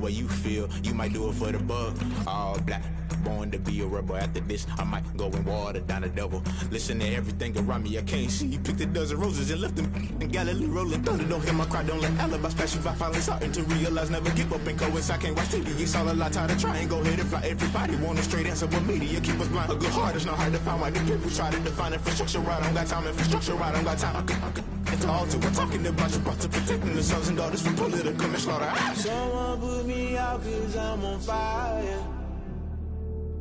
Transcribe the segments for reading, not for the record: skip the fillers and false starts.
way you feel. You might do it for the bug. All black. Born to be a rebel. After this, I might go and water down the devil. Listen to everything around me, I can't see. You picked a dozen roses and left them in Galilee rolling thunder. Don't hear my cry, don't let alibis pass you. I finally starting to realize, never give up and coincide. Can't watch TV, it's all a lot. Tired of trying, go ahead and fly. Everybody want a straight answer, but media keep us blind. A good heart is not hard to find. Why the people try to define infrastructure right? I don't got time, infrastructure right? I don't got time. It's all to we're talking about you, about to protecting the sons and daughters from political manslaughter. Someone put me out cause I'm on fire.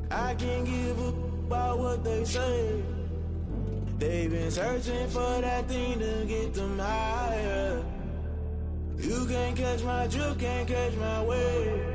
I can't give a about what they say. They've been searching for that thing to get them higher. You can't catch my drift, can't catch my wave.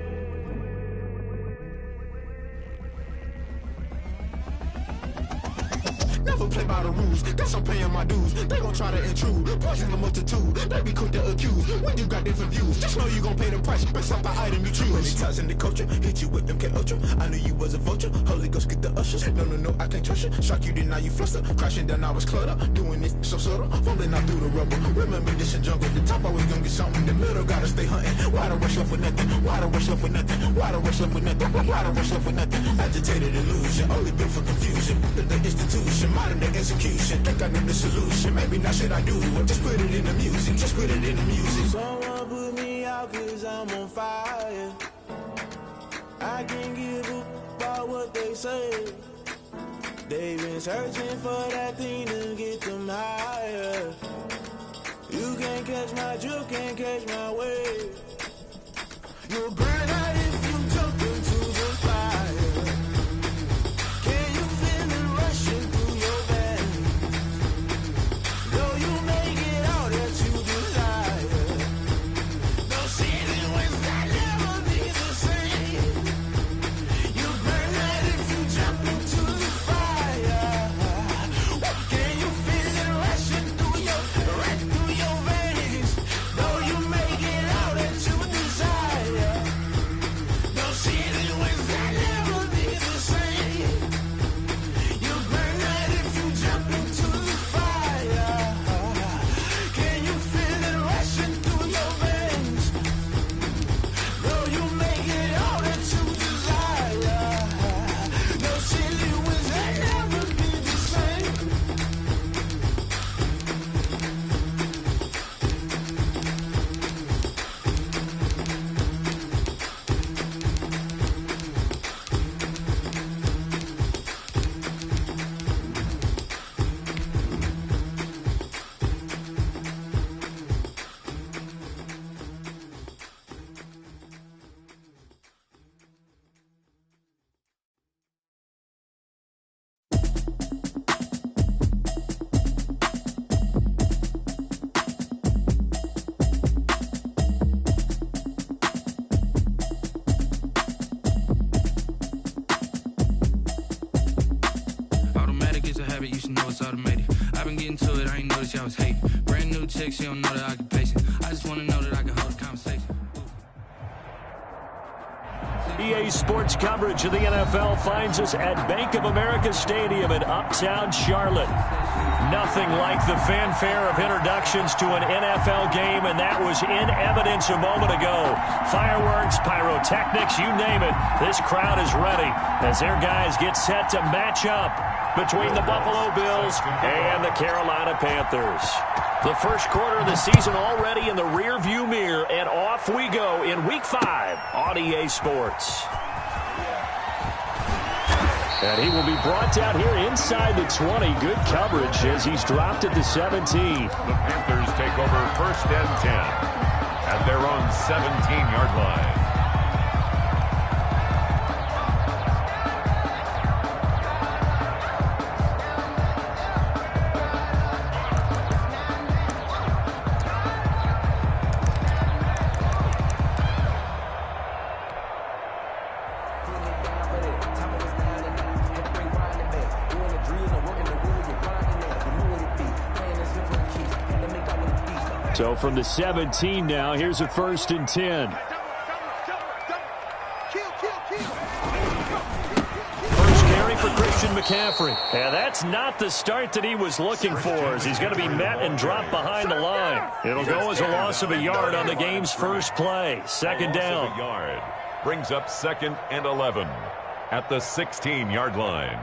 Never play by the rules, guess I'm paying my dues. They gon' try to intrude, poison the multitude. They be quick to accuse, when you got different views. Just know you gon' pay the price, based off the item you choose. Many times in the culture, hit you with them K-Ultra. I knew you was a vulture, Holy Ghost get the ushers. No, I can't trust you. Shock you, then now you fluster. Crashing down, I was cluttered. Doing this so subtle, fumbling out through the rubble. Remember this in jungle, the top always gonna get something. The middle gotta stay hunting. Why the rush left with nothing? Why the rush left with nothing? Why the rush left with nothing? Why the rush left with nothing? Agitated illusion, only built for confusion. The institution, modern day execution. Think I know the solution. Maybe not should I do it? Just put it in the music. Just put it in the music. Someone put me out cause I'm on fire. I can't give a about what they say. They've been searching for that thing to get them higher. You can't catch my drift, can't catch my wave. You'll burn out if you jump into the fire. Can you feel it rushing through your veins? Though you may get all that you desire, no city was that never be the same. You burn out if you jump into the fire. Can you feel it rushing through your veins? Though you may get all that you desire, no city was that never be the same. You burn out if you jump into the fire. Can you feel it rushing through your veins? Though you may get all that you desire, no city was that never be the same. Automatic is a habit, you should know it's automated. I've been getting to it, I ain't noticed y'all was hating. Brand new chick, she don't know the occupation. I just wanna know that I can hold a conversation. EA Sports coverage of the NFL finds us at Bank of America Stadium in Uptown Charlotte. Nothing like the fanfare of introductions to an NFL game, and that was in evidence a moment ago. Fireworks, pyrotechnics, you name it. This crowd is ready as their guys get set to match up between the Buffalo Bills and the Carolina Panthers. The first quarter of the season already in the rearview mirror, and off we go in Week 5 on EA Sports. And he will be brought down here inside the 20. Good coverage as he's dropped at the 17. The Panthers take over 1st and 10 at their own 17-yard line. So from the 17 now, here's a 1st and 10. First carry carry for Christian McCaffrey. And that's not the start that he was looking for, as he's going to be met and dropped behind the line. It'll go as a loss of a yard on the game's first play. Second down. Yard brings up 2nd and 11 at the 16-yard line.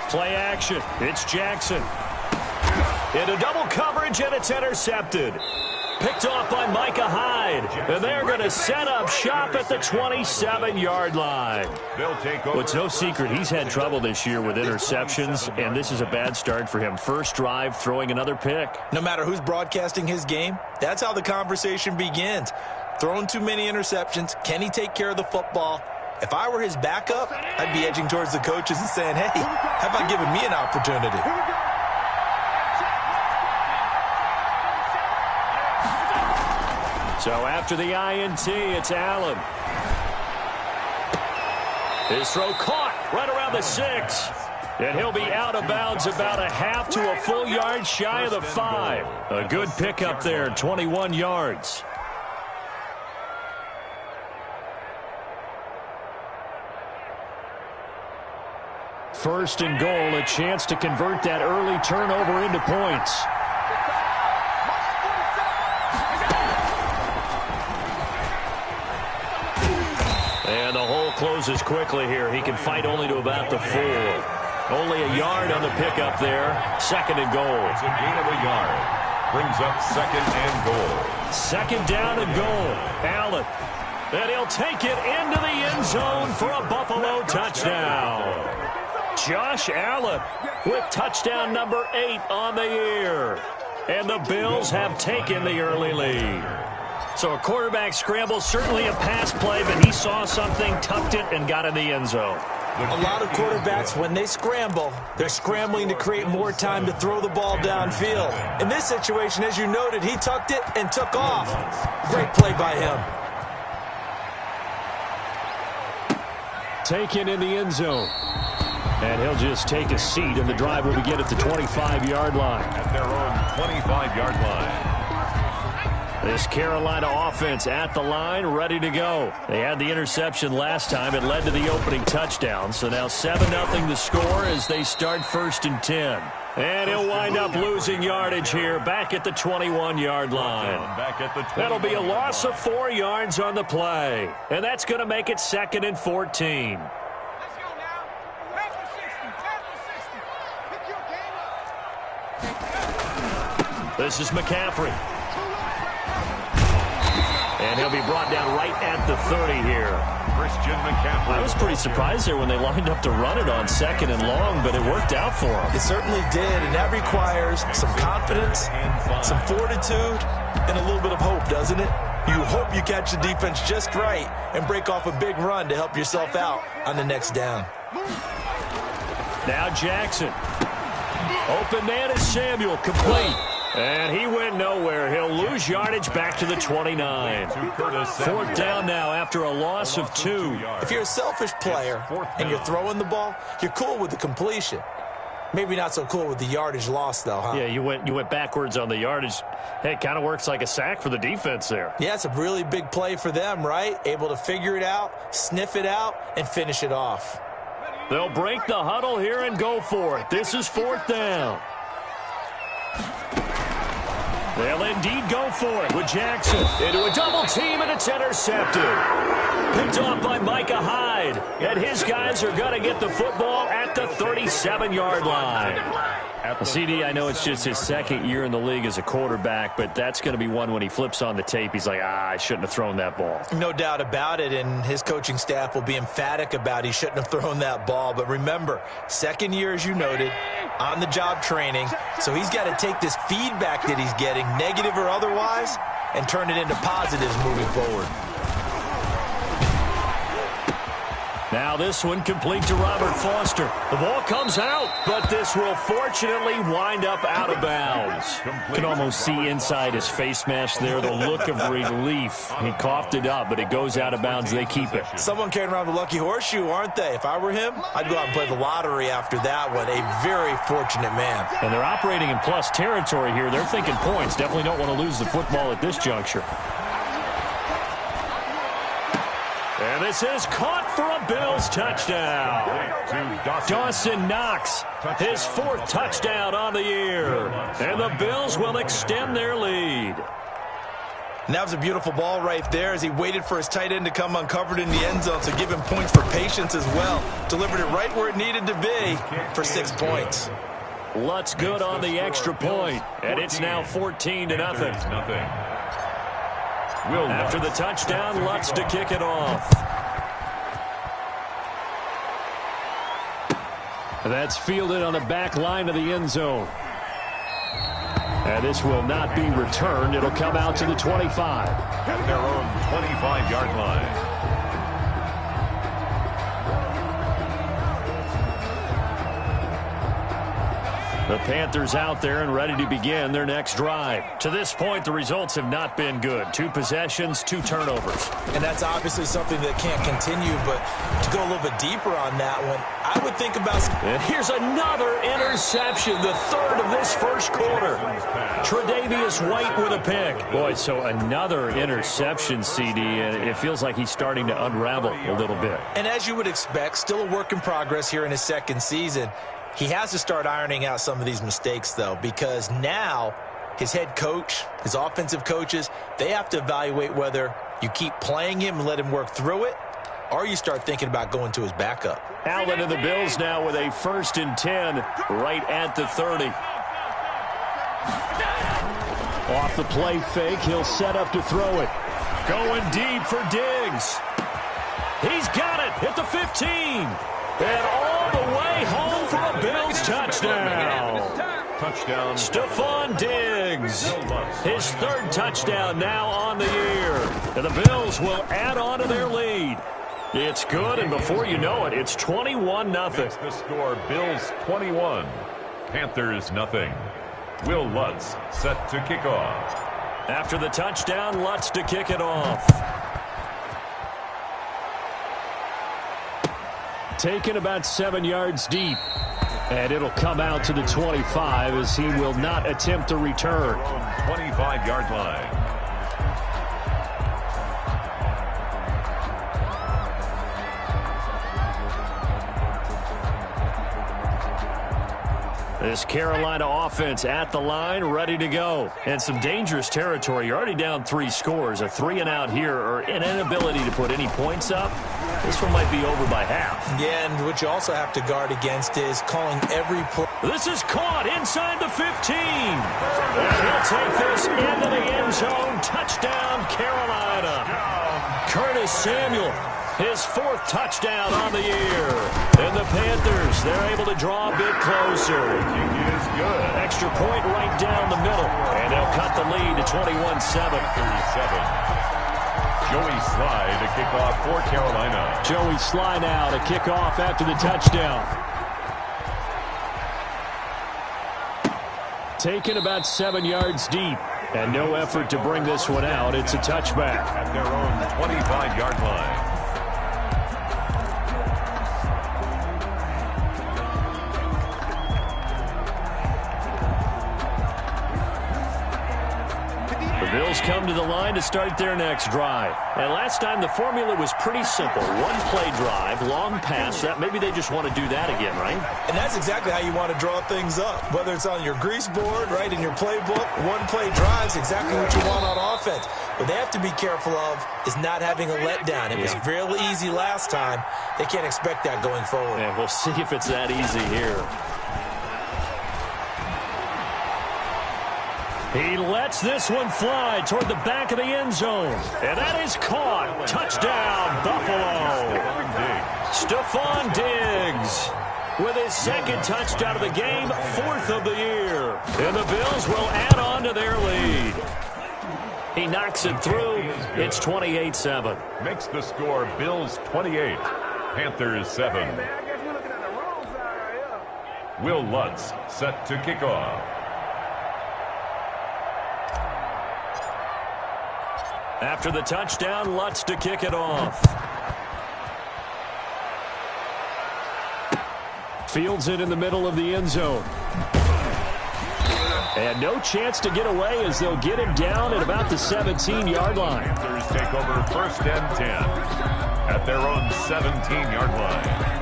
Play action. It's Jackson. Into double coverage, and it's intercepted. Picked off by Micah Hyde. And they're going to set up shop at the 27-yard line. Well, it's no secret he's had trouble this year with interceptions, and this is a bad start for him. First drive, throwing another pick. No matter who's broadcasting his game, that's how the conversation begins. Throwing too many interceptions. Can he take care of the football? If I were his backup, I'd be edging towards the coaches and saying, hey, how about giving me an opportunity? So after the INT, it's Allen. His throw caught right around the 6. And he'll be out of bounds about a half to a full yard shy of the 5. A good pickup there, 21 yards. First and goal, a chance to convert that early turnover into points. And the hole closes quickly here. He can fight only to about the 4. Only a yard on the pickup there. Second and goal. It's a gain of a yard. Brings up 2nd and goal. Second down and goal. Allen. And he'll take it into the end zone for a Buffalo touchdown. Josh Allen with touchdown number 8 on the year. And the Bills have taken the early lead. So a quarterback scramble, certainly a pass play, but he saw something, tucked it, and got in the end zone. A lot of quarterbacks, when they scramble, they're scrambling to create more time to throw the ball downfield. In this situation, as you noted, he tucked it and took off. Great play by him. Taken in the end zone. And he'll just take a seat, and the drive will begin at the 25-yard line. At their own 25-yard line. This Carolina offense at the line, ready to go. They had the interception last time. It led to the opening touchdown. So now 7-0 the score as they start 1st and 10. And he'll wind up losing yardage here back at the 21-yard line. That'll be a loss of 4 yards on the play. And that's going to make it 2nd and 14. This is McCaffrey. And he'll be brought down right at the 30 here. Christian McCaffrey. I was pretty surprised there when they lined up to run it on 2nd and long, but it worked out for him. It certainly did, and that requires some confidence, some fortitude, and a little bit of hope, doesn't it? You hope you catch the defense just right and break off a big run to help yourself out on the next down. Now Jackson. Open man is Samuel, complete. And he went nowhere. He'll lose yardage back to the 29. 4th down now after a loss of 2. If you're a selfish player and you're throwing the ball, you're cool with the completion. Maybe not so cool with the yardage loss, though, huh? Yeah, you went backwards on the yardage. Hey, it kind of works like a sack for the defense there. Yeah, it's a really big play for them, right? Able to figure it out, sniff it out, and finish it off. They'll break the huddle here and go for it. This is 4th down. They'll indeed go for it with Jackson. Into a double team, and it's intercepted. Picked off by Micah Hyde. And his guys are going to get the football at the 37-yard line. CD, I know it's just his 2nd year in the league as a quarterback, but that's going to be one when he flips on the tape. He's like, I shouldn't have thrown that ball. No doubt about it, and his coaching staff will be emphatic about he shouldn't have thrown that ball. But remember, 2nd year, as you noted, on-the-job training, so he's got to take this feedback that he's getting, negative or otherwise, and turn it into positives moving forward. Now this one complete to Robert Foster. The ball comes out, but this will fortunately wind up out of bounds. You can almost see inside his face mask there the look of relief. He coughed it up, but it goes out of bounds. They keep it. Someone carrying around the lucky horseshoe, aren't they? If I were him, I'd go out and play the lottery after that one. A very fortunate man. And they're operating in plus territory here. They're thinking points. Definitely don't want to lose the football at this juncture. And this is caught for a Bills touchdown. Dawson Knox, his 4th touchdown on the year. And the Bills will extend their lead. And that was a beautiful ball right there as he waited for his tight end to come uncovered in the end zone, so give him points for patience as well. Delivered it right where it needed to be for 6 points. Lutz good on the extra point, and it's now 14-0. After the touchdown, Lutz to kick it off. That's fielded on the back line of the end zone. And this will not be returned. It'll come out to the 25. At their own 25-yard line. The Panthers out there and ready to begin their next drive. To this point, the results have not been good. 2 possessions, 2 turnovers. And that's obviously something that can't continue, but to go a little bit deeper on that one, I would think about... And here's another interception, the 3rd of this first quarter. Tre'Davious White with a pick. Boy, so another interception, CD, and it feels like he's starting to unravel a little bit. And as you would expect, still a work in progress here in his 2nd season. He has to start ironing out some of these mistakes, though, because now his head coach, his offensive coaches, they have to evaluate whether you keep playing him and let him work through it, or you start thinking about going to his backup. Allen and the Bills now with a 1st and 10 right at the 30. Off the play fake, he'll set up to throw it. Going deep for Diggs. He's got it at the 15. And all the way home for a Bills touchdown. Stephon Diggs, his 3rd touchdown now on the year. And the Bills will add on to their lead. It's good, and before you know it, it's 21-0. Makes the score Bills 21, Panthers 0. Will Lutz set to kick off. After the touchdown, Lutz to kick it off. Taken about 7 yards deep. And it'll come out to the 25 as he will not attempt a return. 25-yard line. This Carolina offense at the line, ready to go. And some dangerous territory. You're already down 3 scores. A 3-and-out here or an inability to put any points up. This one might be over by half. Yeah, and what you also have to guard against is calling every play. This is caught inside the 15. And he'll take this into the end zone. Touchdown, Carolina. Curtis Samuel, his 4th touchdown on the year. And the Panthers, they're able to draw a bit closer. Is good. Extra point right down the middle. And they'll cut the lead to 21-7. 37. Joey Sly to kick off for Carolina. Joey Sly now to kick off after the touchdown. Taken about 7 yards deep. And no effort to bring this one out. It's a touchback. At their own 25-yard line. The Bills come to the line to start their next drive. And last time the formula was pretty simple. 1-play drive, long pass. Maybe they just want to do that again, right? And that's exactly how you want to draw things up. Whether it's on your grease board, right, in your playbook, 1-play drive's exactly what you want on offense. What they have to be careful of is not having a letdown. It was real easy last time. They can't expect that going forward. And we'll see if it's that easy here. He lets this one fly toward the back of the end zone. And that is caught. Touchdown, Buffalo. Stephon Diggs with his 2nd touchdown of the game, 4th of the year. And the Bills will add on to their lead. He knocks it through. It's 28-7. Makes the score Bills 28, Panthers 7. Will Lutz set to kick off. After the touchdown, Lutz to kick it off. Fields it in the middle of the end zone. And no chance to get away as they'll get him down at about the 17-yard line. Panthers take over 1st and 10 at their own 17-yard line.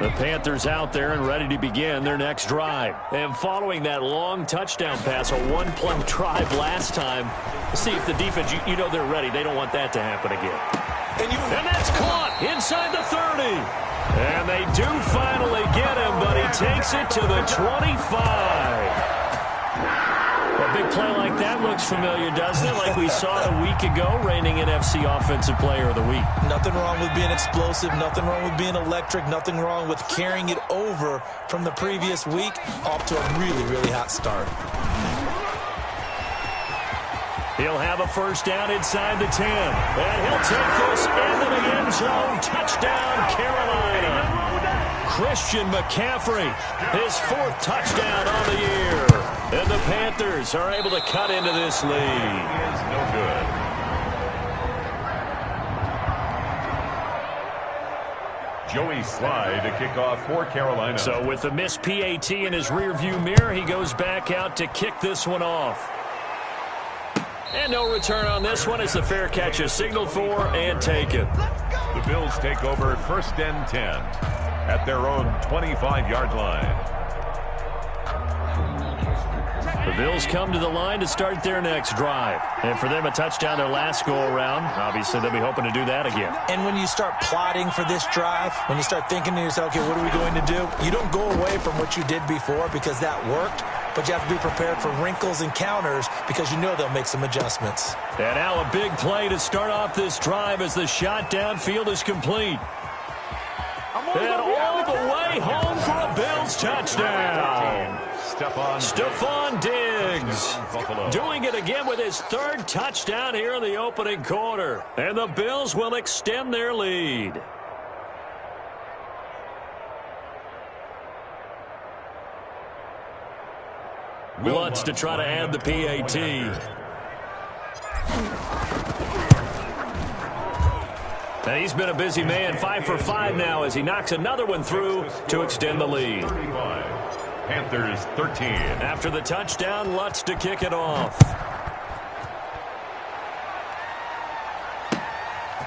The Panthers out there and ready to begin their next drive. And following that long touchdown pass, a one-play drive last time, see if the defense, you know they're ready. They don't want that to happen again. And that's caught inside the 30. And they do finally get him, but he takes it to the 25. A big play like that looks familiar, doesn't it? Like we saw a week ago, reigning NFC Offensive Player of the Week. Nothing wrong with being explosive. Nothing wrong with being electric. Nothing wrong with carrying it over from the previous week off to a really, really hot start. He'll have a first down inside the 10. And he'll take this into the end zone. Touchdown, Carolina. Christian McCaffrey, his 4th touchdown on the year. And the Panthers are able to cut into this lead. He is no good. Joey Slye to kick off for Carolina. So with the missed PAT in his rearview mirror, he goes back out to kick this one off. And no return on this one as the fair catch is signaled for and taken. The Bills take over 1st and 10 at their own 25-yard line. The Bills come to the line to start their next drive. And for them, a touchdown their last go-around. Obviously, they'll be hoping to do that again. And when you start plotting for this drive, when you start thinking to yourself, okay, what are we going to do? You don't go away from what you did before because that worked, but you have to be prepared for wrinkles and counters because you know they'll make some adjustments. And now a big play to start off this drive as the shot downfield is complete. And all the way home for a Bills touchdown. Stephon Diggs doing it again with his 3rd touchdown here in the opening quarter. And the Bills will extend their lead. Lutz to try to add the PAT. And he's been a busy man, 5 for 5 now as he knocks another one through to extend the lead. Panthers 13. After the touchdown, Lutz to kick it off.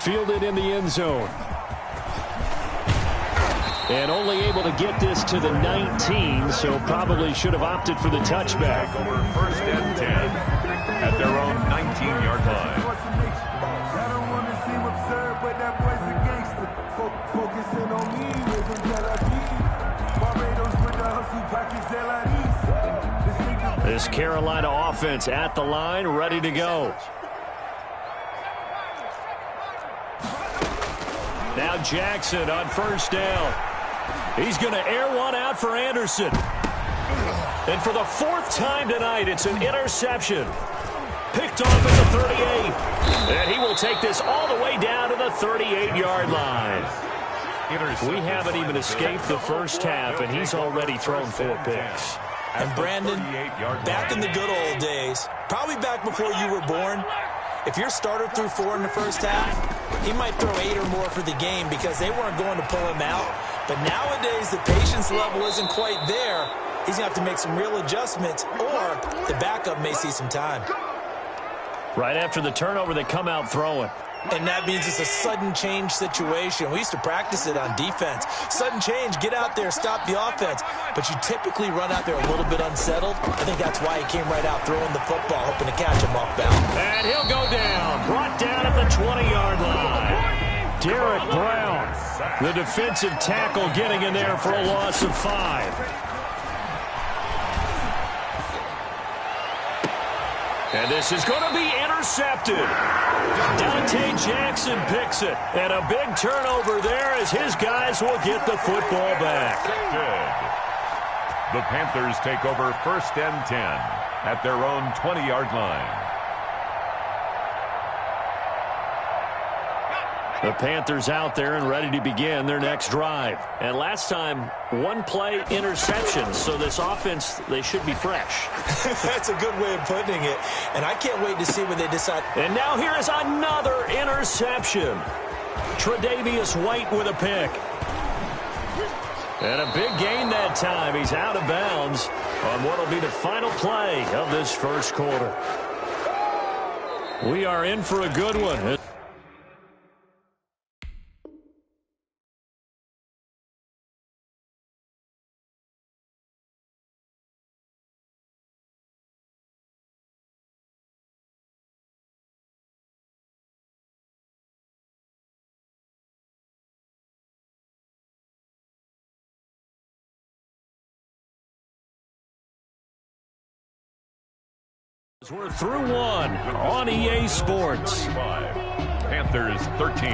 Fielded in the end zone. And only able to get this to the 19, so probably should have opted for the touchback. Over 1st and 10 at their own 19-yard line. This Carolina offense at the line, ready to go. Now Jackson on first down. He's going to air one out for Anderson. And for the 4th time tonight, it's an interception. Picked off at the 38. And he will take this all the way down to the 38-yard line. We haven't even escaped the first half, and he's already thrown 4 picks. And Brandon, back in the good old days, probably back before you were born, if your starter threw 4 in the first half, he might throw 8 or more for the game because they weren't going to pull him out. But nowadays, the patience level isn't quite there. He's going to have to make some real adjustments, or the backup may see some time. Right after the turnover, they come out throwing. And that means it's a sudden change situation. We used to practice it on defense. Sudden change, get out there, stop the offense. But you typically run out there a little bit unsettled. I think that's why he came right out throwing the football, hoping to catch him off balance. And he'll go down, brought down at the 20-yard line. Derek Brown, the defensive tackle, getting in there for a loss of 5. And this is going to be intercepted. Dante Jackson picks it. And a big turnover there as his guys will get the football back. The Panthers take over 1st and 10 at their own 20-yard line. The Panthers out there and ready to begin their next drive. And last time, one-play interception. So this offense, they should be fresh. That's a good way of putting it. And I can't wait to see what they decide. And now here is another interception. Tre'Davious White with a pick. And a big gain that time. He's out of bounds on what will be the final play of this first quarter. We are in for a good one. We're through one on EA Sports. Panthers 13.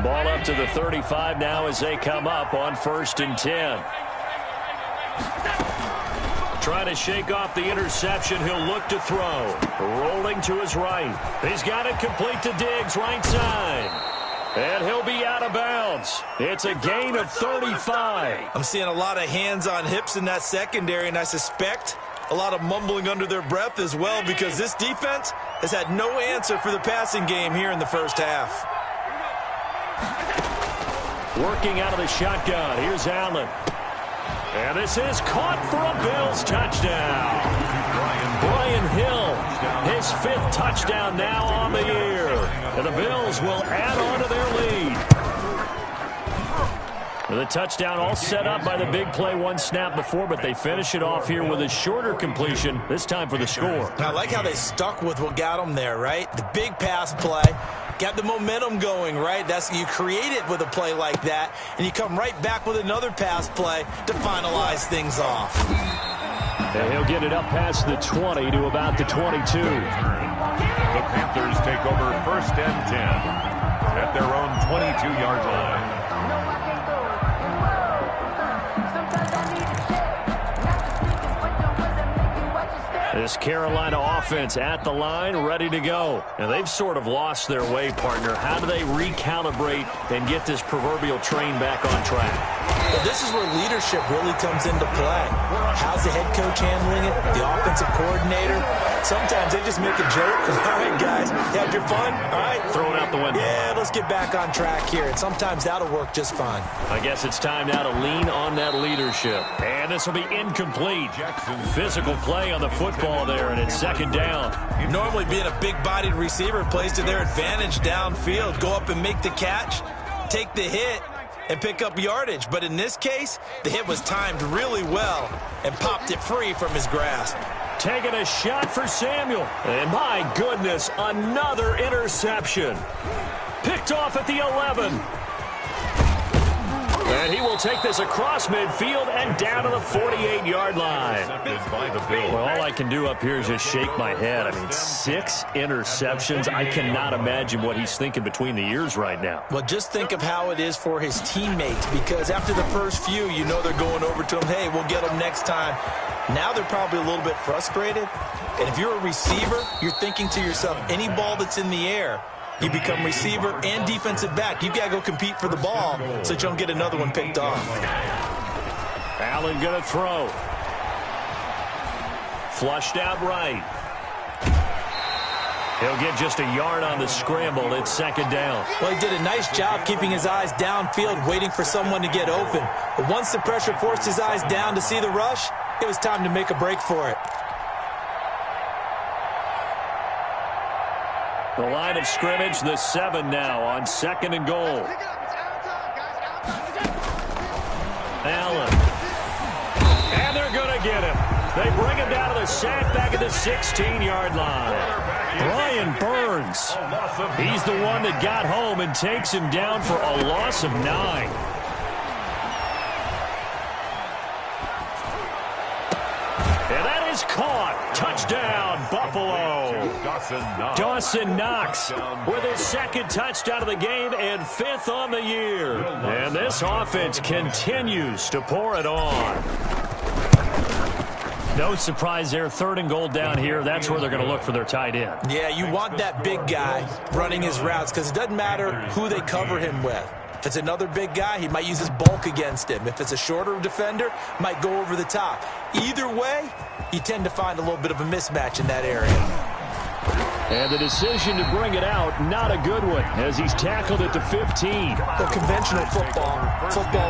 Ball up to the 35 now as they come up on 1st and 10. Trying to shake off the interception. He'll look to throw. Rolling to his right. He's got it complete to Diggs, right side. And he'll be out of bounds. It's a gain of 35. I'm seeing a lot of hands on hips in that secondary, and I suspect a lot of mumbling under their breath as well, because this defense has had no answer for the passing game here in the first half. Working out of the shotgun. Here's Allen. And this is caught for a Bills touchdown. Brian Hill, his 5th touchdown now on the year. And the Bills will add on to their lead. And the touchdown all set up by the big play, one snap before, but they finish it off here with a shorter completion, this time for the score. I like how they stuck with what got them there, right? The big pass play. Got the momentum going, right? You create it with a play like that, and you come right back with another pass play to finalize things off. And he'll get it up past the 20 to about the 22. The Panthers take over 1st and 10 at their own 22-yard line. This Carolina offense at the line, ready to go. And they've sort of lost their way, partner. How do they recalibrate and get this proverbial train back on track? Well, this is where leadership really comes into play. How's the head coach handling it? The offensive coordinator? Sometimes they just make a joke. All right, guys, you had your fun? All right. Throw it out the window. Yeah, let's get back on track here. And sometimes that'll work just fine. I guess it's time now to lean on that leadership. And this will be incomplete. Physical play on the football there, and it's 2nd down. Normally being a big-bodied receiver plays to their advantage downfield. Go up and make the catch, take the hit, and pick up yardage. But in this case, the hit was timed really well and popped it free from his grasp. Taking a shot for Samuel. And my goodness, another interception. Picked off at the 11. And he will take this across midfield and down to the 48-yard line. Well, all I can do up here is just shake my head. I mean, 6 interceptions. I cannot imagine what he's thinking between the ears right now. Well, just think of how it is for his teammates, because after the first few, you know they're going over to him, hey, we'll get them next time. Now they're probably a little bit frustrated. And if you're a receiver, you're thinking to yourself, any ball that's in the air, you become receiver and defensive back. You've got to go compete for the ball so that you don't get another one picked off. Allen going to throw. Flushed out right. He'll get just a yard on the scramble. It's 2nd down. Well, he did a nice job keeping his eyes downfield, waiting for someone to get open. But once the pressure forced his eyes down to see the rush, it was time to make a break for it. The line of scrimmage, the 7 now on 2nd and goal. Allen. And they're going to get him. They bring him down to the sack back at the 16-yard line. Brian Burns. He's the one that got home and takes him down for a loss of 9. And that is caught. Touchdown, Buffalo. Dawson Knox with his second touchdown of the game and 5th on the year. And this offense continues to pour it on. No surprise there. 3rd and goal down here. That's where they're going to look for their tight end. Yeah, you want that big guy running his routes because it doesn't matter who they cover him with. If it's another big guy, he might use his bulk against him. If it's a shorter defender, might go over the top. Either way, you tend to find a little bit of a mismatch in that area. And the decision to bring it out, not a good one, as he's tackled at the 15. Well, conventional football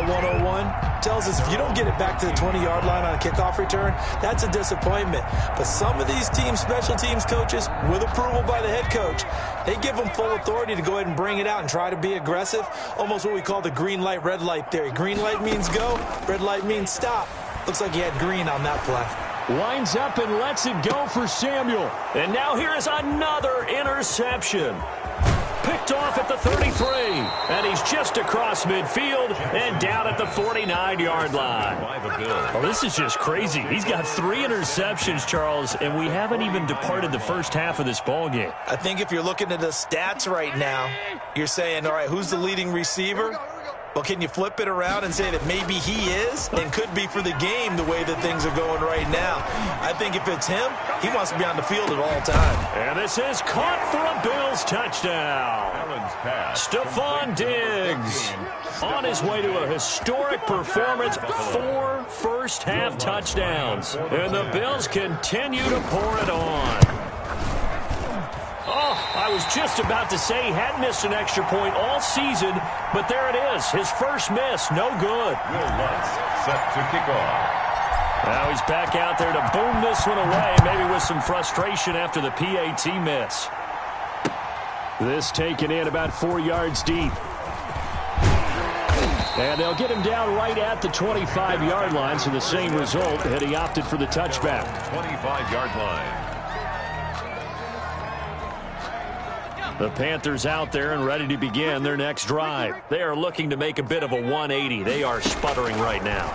101, tells us if you don't get it back to the 20-yard line on a kickoff return, that's a disappointment. But some of these teams, special teams coaches, with approval by the head coach, they give them full authority to go ahead and bring it out and try to be aggressive. Almost what we call the green light, red light theory. Green light means go, red light means stop. Looks like he had green on that play. Winds up and lets it go for Samuel. And now here is another interception. Picked off at the 33. And he's just across midfield and down at the 49-yard line. Oh, this is just crazy. He's got 3 interceptions, Charles, and we haven't even departed the first half of this ballgame. I think if you're looking at the stats right now, you're saying, all right, who's the leading receiver? Well, can you flip it around and say that maybe he is and could be for the game the way that things are going right now? I think if it's him, he wants to be on the field at all times. And this is caught for a Bills touchdown. Stephon Diggs on his way to a historic performance, 4 first-half touchdowns. And the Bills continue to pour it on. Oh, I was just about to say he hadn't missed an extra point all season, but there it is. His first miss, no good. Will Lutz set to kick off. Now he's back out there to boom this one away, maybe with some frustration after the PAT miss. This taken in about 4 yards deep. And they'll get him down right at the 25-yard line, so the same result had he opted for the touchback. 25-yard line. The Panthers out there and ready to begin their next drive. They are looking to make a bit of a 180. They are sputtering right now.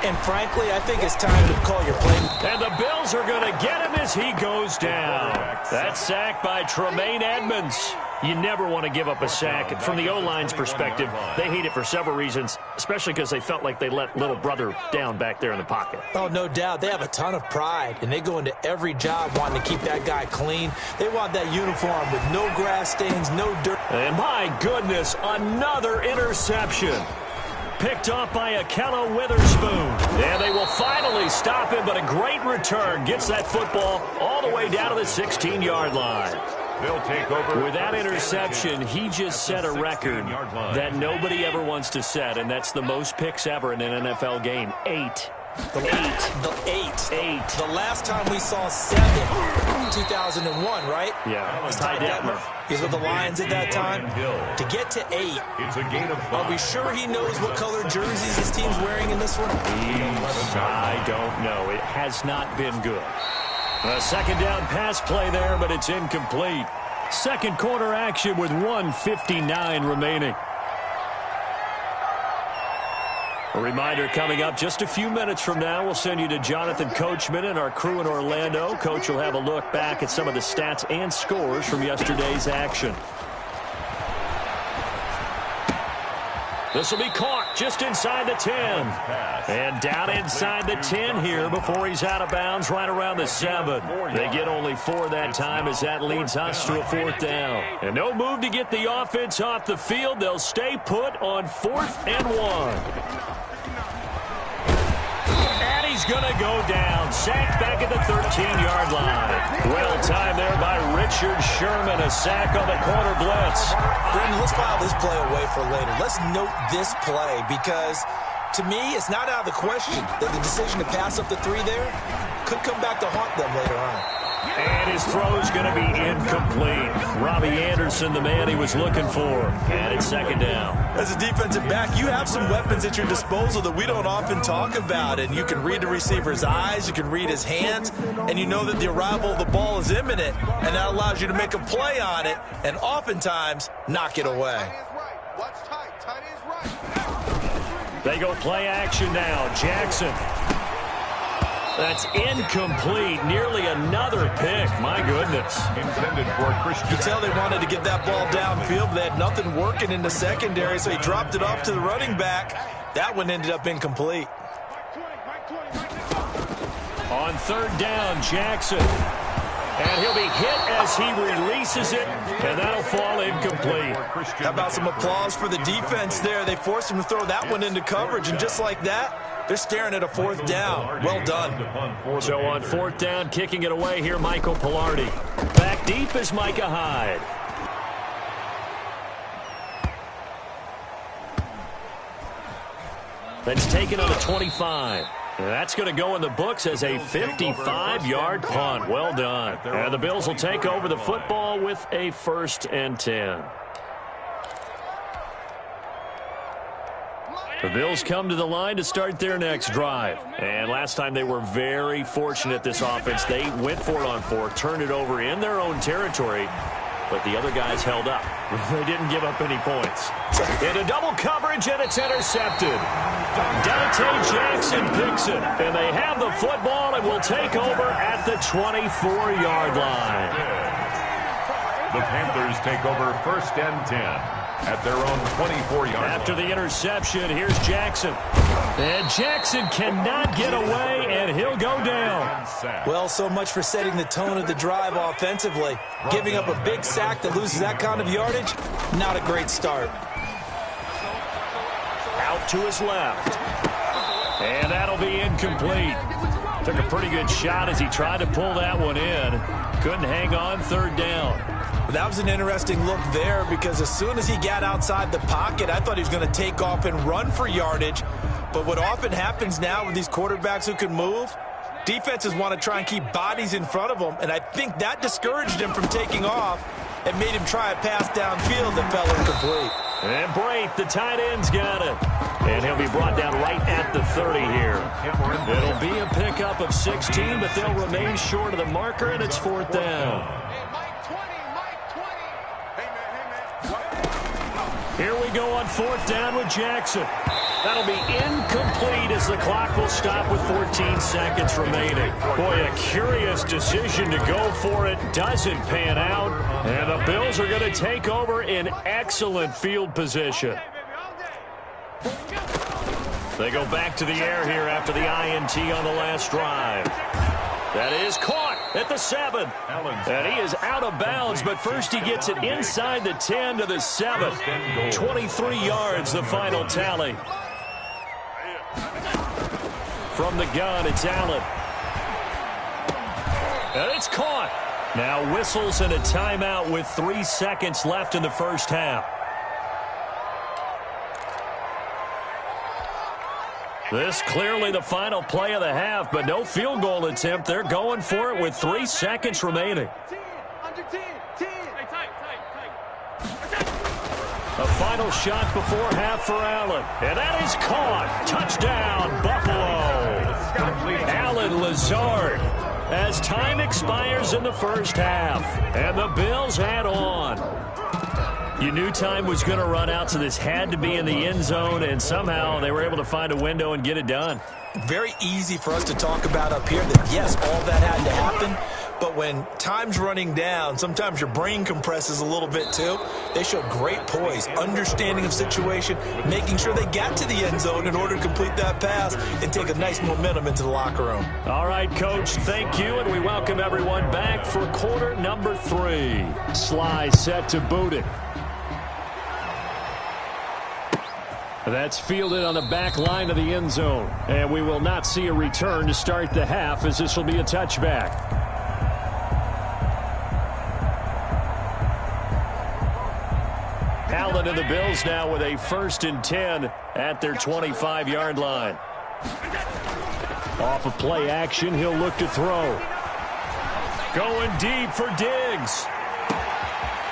And frankly, I think it's time to call your play. And the Bills are going to get him as he goes down. That sack by Tremaine Edmonds. You never want to give up a sack. From the O-line's perspective, they hate it for several reasons, especially because they felt like they let little brother down back there in the pocket. Oh, no doubt. They have a ton of pride, and they go into every job wanting to keep that guy clean. They want that uniform with no grass stains, no dirt. And my goodness, another interception. Picked off by Akello Witherspoon. And they will finally stop him, but a great return gets that football all the way down to the 16-yard line. They'll take over. With that interception, he just set a record that nobody ever wants to set, and that's the most picks ever in an NFL game. 8. The last time we saw 7, 2001, right? Yeah. It was Ty Detmer. He was with the Lions at that time. To get to 8, It's a gain of 5. are we sure he knows what color jerseys his team's wearing in this one? I don't know. It has not been good. A second down pass play there, but it's incomplete. Second quarter action with 1:59 remaining. A reminder coming up just a few minutes from now, we'll send you to Jonathan Coachman and our crew in Orlando. Coach will have a look back at some of the stats and scores from yesterday's action. This will be caught just inside the 10. And down inside the 10 here before he's out of bounds right around the 7. They get only 4 that time as that leads us to a 4th down. And no move to get the offense off the field. They'll stay put on 4th and 1. And he's going to go down. Sacked back at the 13-yard line. Well timed there by Richard Sherman. A sack on the corner blitz. Brendan, let's file this play away for later. Let's note this play because, to me, it's not out of the question that the decision to pass up the 3 there could come back to haunt them later on. And his throw's going to be incomplete. Robbie Anderson, the man he was looking for. And it's second down. As a defensive back, you have some weapons at your disposal that we don't often talk about. And you can read the receiver's eyes, you can read his hands, and you know that the arrival of the ball is imminent. And that allows you to make a play on it and oftentimes knock it away. They go play action now. Jackson. That's incomplete. Nearly another pick. My goodness. Intended for Christian. You tell they wanted to get that ball downfield, but they had nothing working in the secondary, so he dropped it off to the running back. That one ended up incomplete. On third down, Jackson. And he'll be hit as he releases it, and that'll fall incomplete. How about some applause for the defense there? They forced him to throw that one into coverage, and just like that, they're staring at a fourth down. Well done. So on fourth down, kicking it away here, Michael Pilardi. Back deep is Micah Hyde. That's taken on the 25. That's going to go in the books as a 55-yard punt. Well done. And the Bills will take over the football with a 1st and 10. The Bills come to the line to start their next drive. And last time they were very fortunate, this offense. They went for it on 4, turned it over in their own territory, but the other guys held up. They didn't give up any points. Into double coverage, and it's intercepted. Dante Jackson picks it, and they have the football and will take over at the 24-yard line. The Panthers take over 1st and 10 at their own 24-yard line. After the interception, here's Jackson. And Jackson cannot get away, and he'll go down. Well, so much for setting the tone of the drive offensively. Giving up a big sack that loses that kind of yardage, not a great start. Out to his left. And that'll be incomplete. Took a pretty good shot as he tried to pull that one in. Couldn't hang on, third down. That was an interesting look there because as soon as he got outside the pocket, I thought he was going to take off and run for yardage. But what often happens now with these quarterbacks who can move, defenses want to try and keep bodies in front of them, and I think that discouraged him from taking off and made him try a pass downfield that fell incomplete. And Brate, the tight end's got it. And he'll be brought down right at the 30 here. It'll be a pickup of 16, but they'll remain short of the marker, and it's 4th down. Here we go on 4th down with Jackson. That'll be incomplete as the clock will stop with 14 seconds remaining. Boy, a curious decision to go for it. Doesn't pan out. And the Bills are going to take over in excellent field position. They go back to the air here after the INT on the last drive. That is caught at the 7. And he is out of bounds, but first he gets it inside the 10 to the 7. 23 yards, the final tally. From the gun, it's Allen. And it's caught. Now whistles and a timeout with 3 seconds left in the first half. This clearly the final play of the half, but no field goal attempt. They're going for it with 3 seconds remaining. A final shot before half for Allen. And that is caught. Touchdown, Buffalo. Allen Lazard as time expires in the first half. And the Bills add on. You knew time was going to run out, so this had to be in the end zone, and somehow they were able to find a window and get it done. Very easy for us to talk about up here that, yes, all that had to happen, but when time's running down, sometimes your brain compresses a little bit too. They showed great poise, understanding of situation, making sure they got to the end zone in order to complete that pass and take a nice momentum into the locker room. All right, Coach, thank you, and we welcome everyone back for quarter number 3. Sly set to boot it. That's fielded on the back line of the end zone. And we will not see a return to start the half, as this will be a touchback. Allen and the Bills now with a 1st and 10 at their 25-yard line. Off of play action, he'll look to throw. Going deep for Diggs.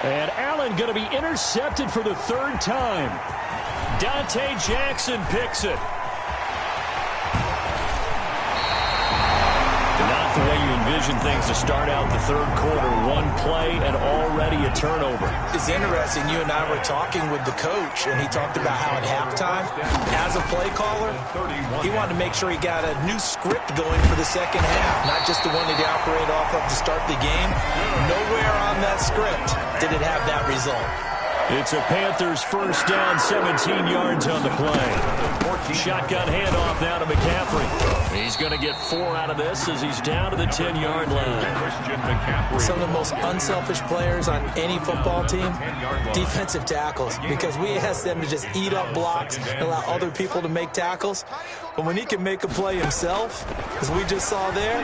And Allen going to be intercepted for the 3rd time. Dante Jackson picks it. Not the way you envision envision things to start out the third quarter. One play and already a turnover. It's interesting. You and I were talking with the coach, and he talked about how at halftime, as a play caller, he wanted to make sure he got a new script going for the second half, not just the one that he operated off of to start the game. Nowhere on that script did it have that result. It's a Panthers first down, 17 yards on the play. Shotgun handoff now to McCaffrey. He's going to get 4 out of this as he's down to the 10-yard line. Some of the most unselfish players on any football team, defensive tackles, because we ask them to just eat up blocks and allow other people to make tackles. But when he can make a play himself, as we just saw there,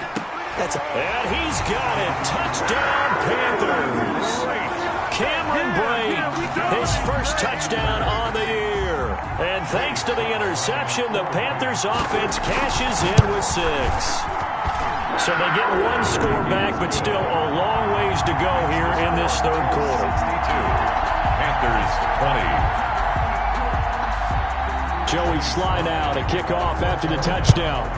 that's a... And he's got it. Touchdown, Panthers. Cameron Brate, his first touchdown on the year. And thanks to the interception, the Panthers offense cashes in with 6. So they get 1 score back, but still a long ways to go here in this third quarter. Panthers 20. Joey Sly now to kick off after the touchdown.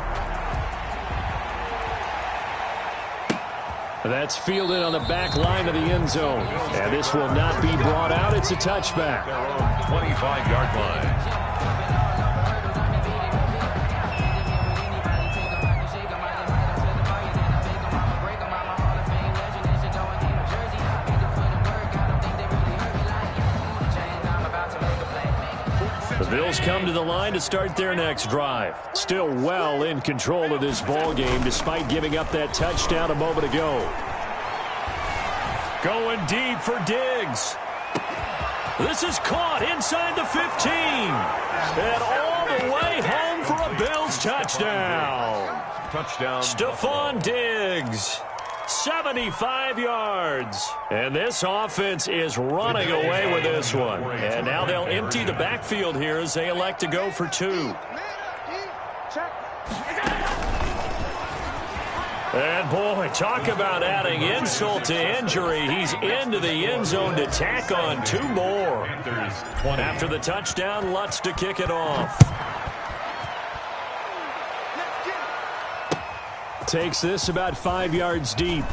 That's fielded on the back line of the end zone. And this will not be brought out. It's a touchback. Their own 25-yard line. The Bills come to the line to start their next drive. Still well in control of this ball game despite giving up that touchdown a moment ago. Going deep for Diggs. This is caught inside the 15. And all the way home for a Bills touchdown. Touchdown. Stephon Diggs. 75 yards. And this offense is running away with this one. And now they'll empty the backfield here as they elect to go for 2. And boy, talk about adding insult to injury. He's into the end zone to tack on 2 more. After the touchdown, Lutz to kick it off. Takes this about 5 yards deep.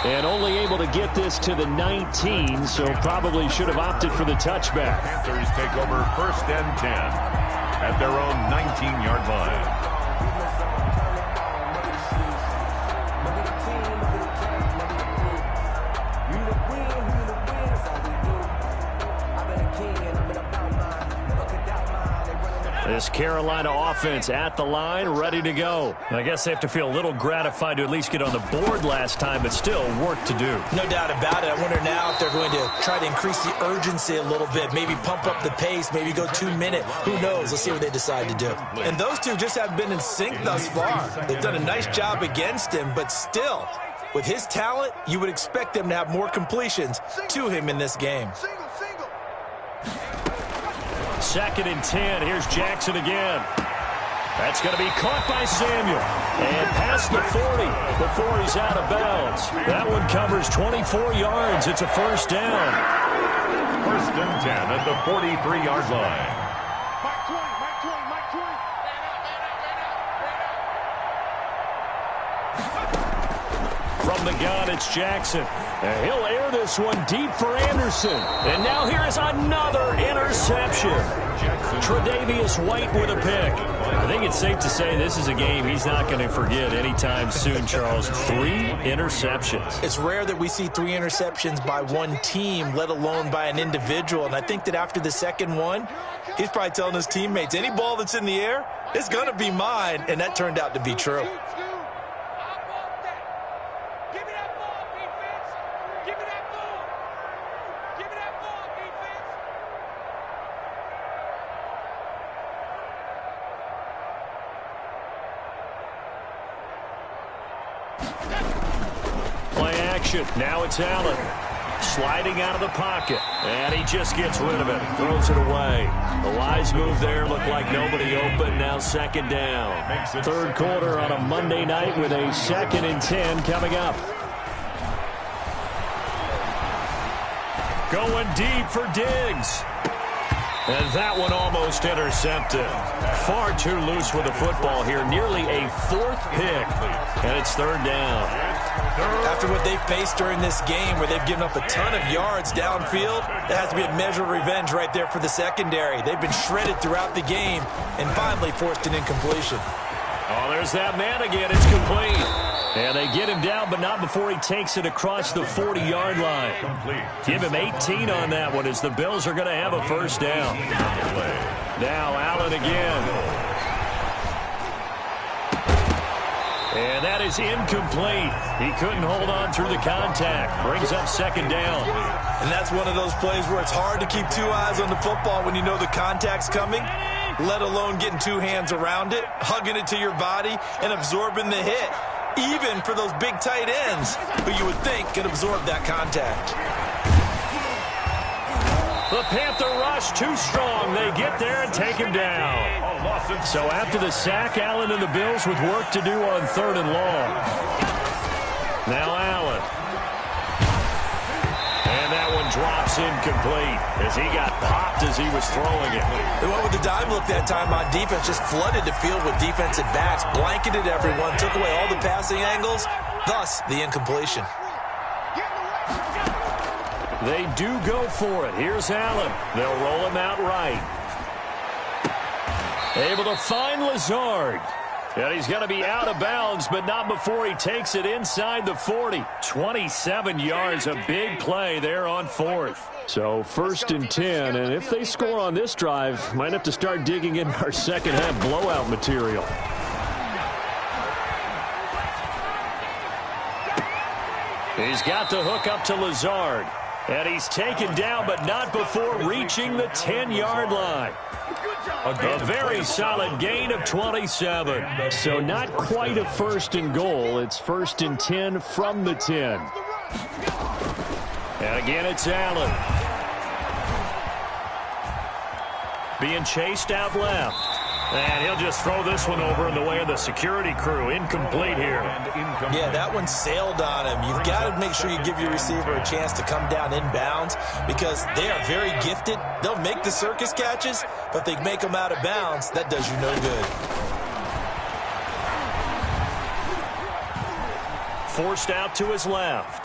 And only able to get this to the 19, so probably should have opted for the touchback. Panthers take over 1st and 10 at their own 19-yard line. This Carolina offense at the line, ready to go. I guess they have to feel a little gratified to at least get on the board last time, but still work to do. No doubt about it. I wonder now if they're going to try to increase the urgency a little bit, maybe pump up the pace, maybe go 2-minute. Who knows? Let's see what they decide to do. And those two just haven't been in sync thus far. They've done a nice job against him, but still, with his talent, you would expect them to have more completions to him in this game. 2nd and 10. Here's Jackson again. That's going to be caught by Samuel. And past the 40 before he's out of bounds. That one covers 24 yards. It's a first down. 1st and 10 at the 43-yard line. From the gun, it's Jackson. And he'll air this one deep for Anderson. And now here is another interception. Tre'Davious White with a pick. I think it's safe to say this is a game he's not going to forget anytime soon, Charles. 3 interceptions. It's rare that we see 3 interceptions by one team, let alone by an individual. And I think that after the second one, he's probably telling his teammates, any ball that's in the air, it's going to be mine. And that turned out to be true. Now it's Allen. Sliding out of the pocket. And he just gets rid of it. Throws it away. The wise move there. Looked like nobody open. Now 2nd down. 3rd quarter on a Monday night with a 2nd and 10 coming up. Going deep for Diggs. And that one almost intercepted. Far too loose with the football here. Nearly a 4th pick. And it's 3rd down. After what they've faced during this game, where they've given up a ton of yards downfield, that has to be a measure of revenge right there for the secondary. They've been shredded throughout the game and finally forced an incompletion. Oh, there's that man again. It's complete. And they get him down, but not before he takes it across the 40-yard line. Give him 18 on that one as the Bills are going to have a 1st down. Now Allen again. And that is incomplete. He couldn't hold on through the contact. Brings up 2nd down. And that's one of those plays where it's hard to keep 2 eyes on the football when you know the contact's coming, let alone getting 2 hands around it, hugging it to your body, and absorbing the hit. Even for those big tight ends who you would think could absorb that contact. The Panther rush too strong. They get there and take him down. So after the sack, Allen and the Bills with work to do on 3rd and long. Now Allen. And that one drops incomplete as he got popped as he was throwing it. They went with the dime look that time on defense, just flooded the field with defensive backs, blanketed everyone, took away all the passing angles, thus the incompletion. They do go for it. Here's Allen. They'll roll him out right. Able to find Lazard. And he's going to be out of bounds, but not before he takes it inside the 40. 27 yards, a big play there on 4th. So 1st and 10, and if they score on this drive, might have to start digging in our second-half blowout material. He's got the hook up to Lazard. And he's taken down, but not before reaching the 10-yard line. A very solid gain of 27. So not quite a 1st and goal. It's 1st and 10 from the 10. And again, it's Allen. Being chased out left. And he'll just throw this one over in the way of the security crew. Incomplete here. Yeah, that one sailed on him. You've got to make sure you give your receiver a chance to come down inbounds because they are very gifted. They'll make the circus catches, but they make them out of bounds. That does you no good. Forced out to his left.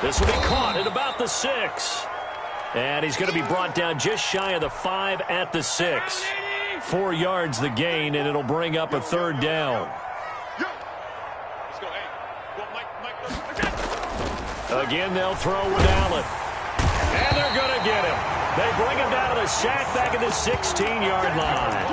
This will be caught at about the 6. And he's going to be brought down just shy of the 5 at the 6. 4 yards the gain, and it'll bring up a 3rd down. Again, they'll throw with Allen. And they're going to get him. They bring him down to the sack back at the 16-yard line.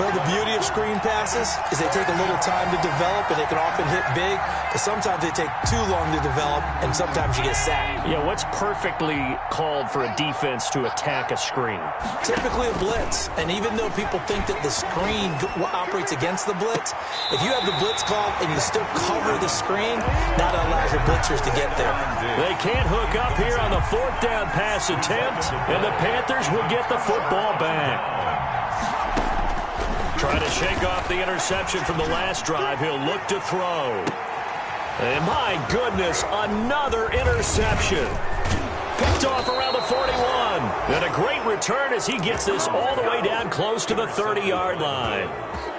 Well, the beauty of screen passes is they take a little time to develop, and they can often hit big, but sometimes they take too long to develop, and sometimes you get sacked. Yeah, what's perfectly called for a defense to attack a screen? Typically a blitz, and even though people think that the screen operates against the blitz, if you have the blitz called and you still cover the screen, that allows your blitzers to get there. They can't hook up here on the 4th down pass attempt, and the Panthers will get the football back. Trying to shake off the interception from the last drive. He'll look to throw. And my goodness, another interception. Picked off around the 41. And a great return as he gets this all the way down close to the 30-yard line.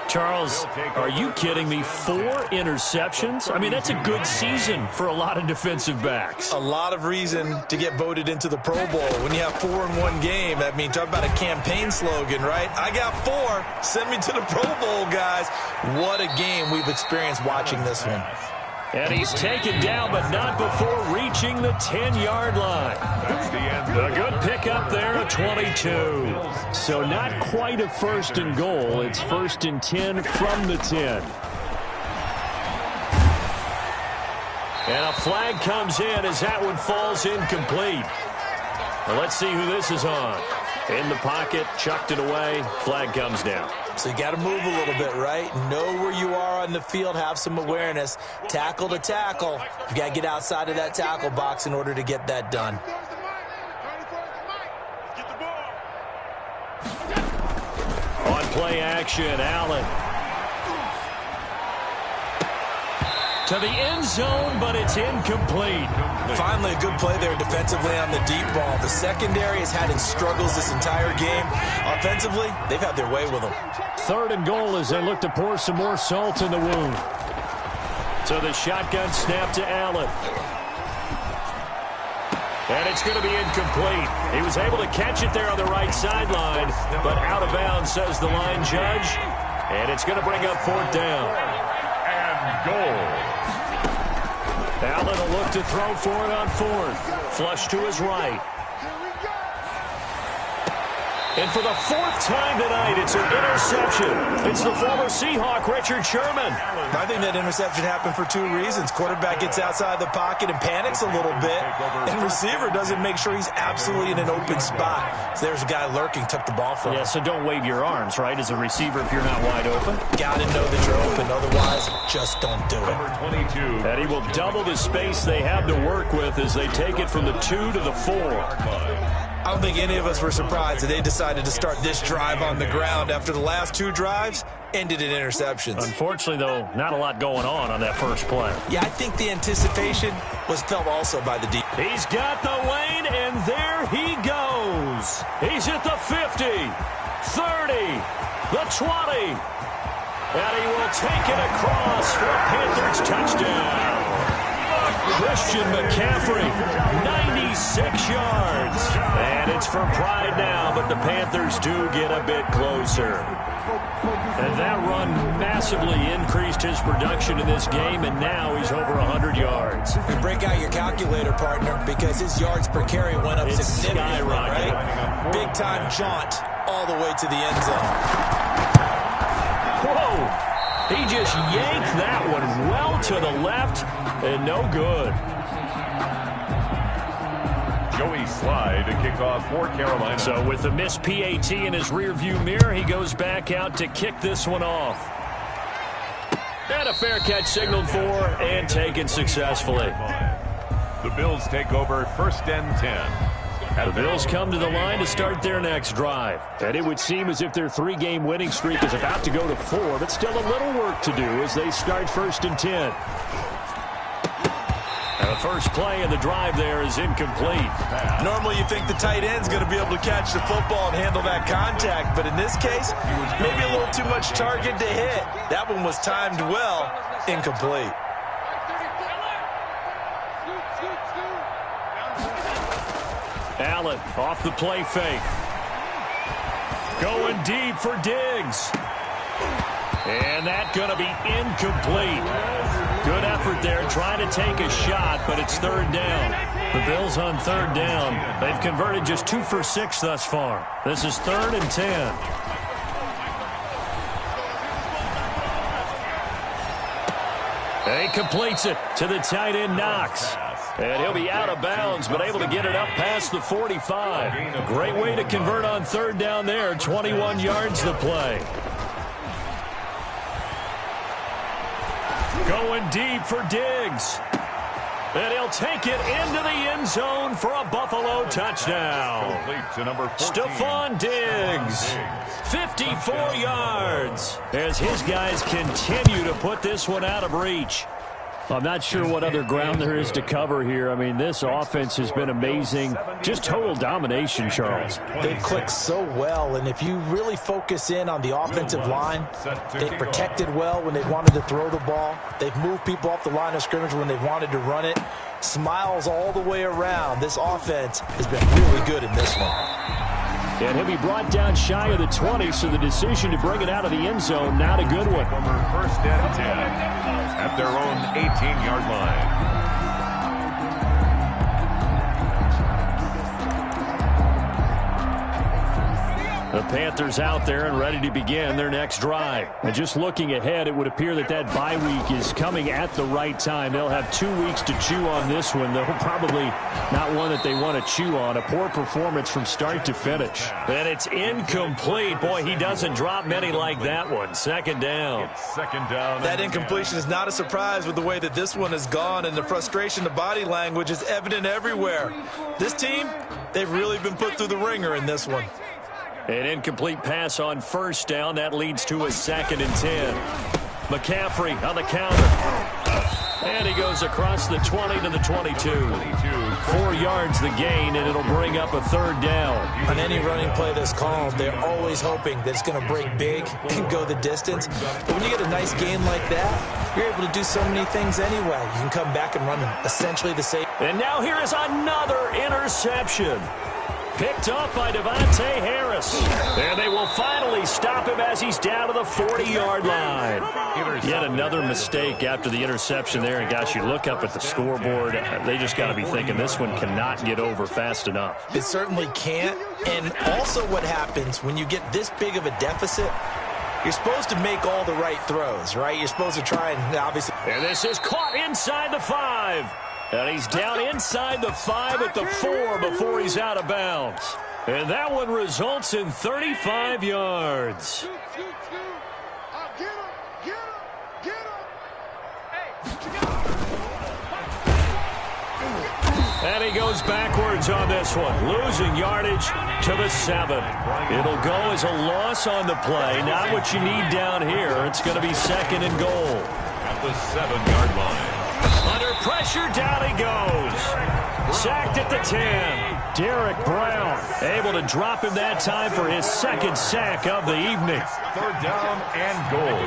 Charles, are you kidding me? 4 interceptions? I mean, that's a good season for a lot of defensive backs. A lot of reason to get voted into the Pro Bowl. When you have 4 in one game, I mean, talk about a campaign slogan, right? I got 4. Send me to the Pro Bowl, guys. What a game we've experienced watching this one. And he's taken down, but not before reaching the 10-yard line. That's the end. A good pickup there, a 22. So not quite a 1st and goal. It's 1st and 10 from the 10. And a flag comes in as that one falls incomplete. Well, let's see who this is on. In the pocket, chucked it away, flag comes down. So you got to move a little bit, right? Know where you are on the field, have some awareness. Tackle to tackle. You got to get outside of that tackle box in order to get that done. On play action, Allen. To the end zone, but it's incomplete. Finally, a good play there defensively on the deep ball. The secondary has had its struggles this entire game. Offensively, they've had their way with them. 3rd and goal as they look to pour some more salt in the wound. So the shotgun snap to Allen. And it's going to be incomplete. He was able to catch it there on the right sideline, but out of bounds, says the line judge. And it's going to bring up 4th down. And goal. Allen will look to throw for it on 4th. Flush to his right. And for the 4th time tonight, it's an interception. It's the former Seahawk, Richard Sherman. I think that interception happened for 2 reasons. Quarterback gets outside the pocket and panics a little bit. And receiver doesn't make sure he's absolutely in an open spot. So there's a guy lurking, took the ball from him. Yeah, so don't wave your arms, right, as a receiver if you're not wide open. Got to know that you're open. Otherwise, just don't do it. Number 22. And he will double the space they have to work with as they take it from the 2 to the 4. I don't think any of us were surprised that they decided to start this drive on the ground after the last 2 drives ended in interceptions. Unfortunately, though, not a lot going on that first play. Yeah, I think the anticipation was felt also by the deep. He's got the lane, and there he goes. He's at the 50, 30, the 20. And he will take it across for a Panthers touchdown. Christian McCaffrey, 96 yards. And it's for pride now, but the Panthers do get a bit closer. And that run massively increased his production in this game, and now he's over 100 yards. You break out your calculator, partner, because his yards per carry went up significantly, right? Big-time jaunt all the way to the end zone. Whoa! He just yanked that one well to the left, and no good. Joey Slye to kick off for Carolina. So with the missed PAT in his rearview mirror, he goes back out to kick this one off. And a fair catch signaled for and taken successfully. The Bills take over 1st and 10. The Bills come to the line to start their next drive. And it would seem as if their 3-game winning streak is about to go to 4, but still a little work to do as they start 1st and 10. And the first play of the drive there is incomplete. Normally you think the tight end's going to be able to catch the football and handle that contact, but in this case, maybe a little too much target to hit. That one was timed well, incomplete. Allen off the play fake. Going deep for Diggs. And that's going to be incomplete. Good effort there trying to take a shot, but it's 3rd down. The Bills on 3rd down. They've converted just 2 for 6 thus far. This is 3rd and 10. He completes it to the tight end, Knox. And he'll be out of bounds, but able to get it up past the 45. Great way to convert on 3rd down there. 21 yards to play. Going deep for Diggs. And he'll take it into the end zone for a Buffalo touchdown. Stephon Diggs, 54 yards, as his guys continue to put this one out of reach. I'm not sure what other ground there is to cover here. I mean, this offense has been amazing. Just total domination, Charles. They've clicked so well, and if you really focus in on the offensive line, they've protected well when they've wanted to throw the ball. They've moved people off the line of scrimmage when they've wanted to run it. Smiles all the way around. This offense has been really good in this one. And he'll be brought down shy of the 20, so the decision to bring it out of the end zone, not a good one. 1st and 10 at their own 18-yard line. The Panthers out there and ready to begin their next drive. And just looking ahead, it would appear that that bye week is coming at the right time. They'll have 2 weeks to chew on this one, though probably not one that they want to chew on. A poor performance from start to finish. And it's incomplete. Boy, he doesn't drop many like that one. 2nd down. It's 2nd down. That incompletion is not a surprise with the way that this one has gone, and the frustration, the body language is evident everywhere. This team, they've really been put through the ringer in this one. An incomplete pass on 1st down. That leads to a 2nd and 10. McCaffrey on the counter. And he goes across the 20 to the 22. 4 yards the gain, and it'll bring up a third down. On any running play that's called, they're always hoping that it's going to break big and go the distance. But when you get a nice gain like that, you're able to do so many things anyway. You can come back and run essentially the same. And now here is another interception. Picked up by Devontae Harris. And they will finally stop him as he's down to the 40-yard line. Yet another mistake after the interception there. And, gosh, you look up at the scoreboard. They just got to be thinking this one cannot get over fast enough. It certainly can't. And also what happens when you get this big of a deficit, you're supposed to make all the right throws, right? You're supposed to try and obviously. And this is caught inside the 5. And he's down inside the 5 at the 4 before he's out of bounds. And that one results in 35 yards. And he goes backwards on this one, losing yardage to the 7. It'll go as a loss on the play. Not what you need down here. It's going to be 2nd and goal. At the 7-yard line. Under pressure, down he goes. Sacked at the 10. Derek Brown able to drop him that time for his 2nd sack of the evening. 3rd down and goal.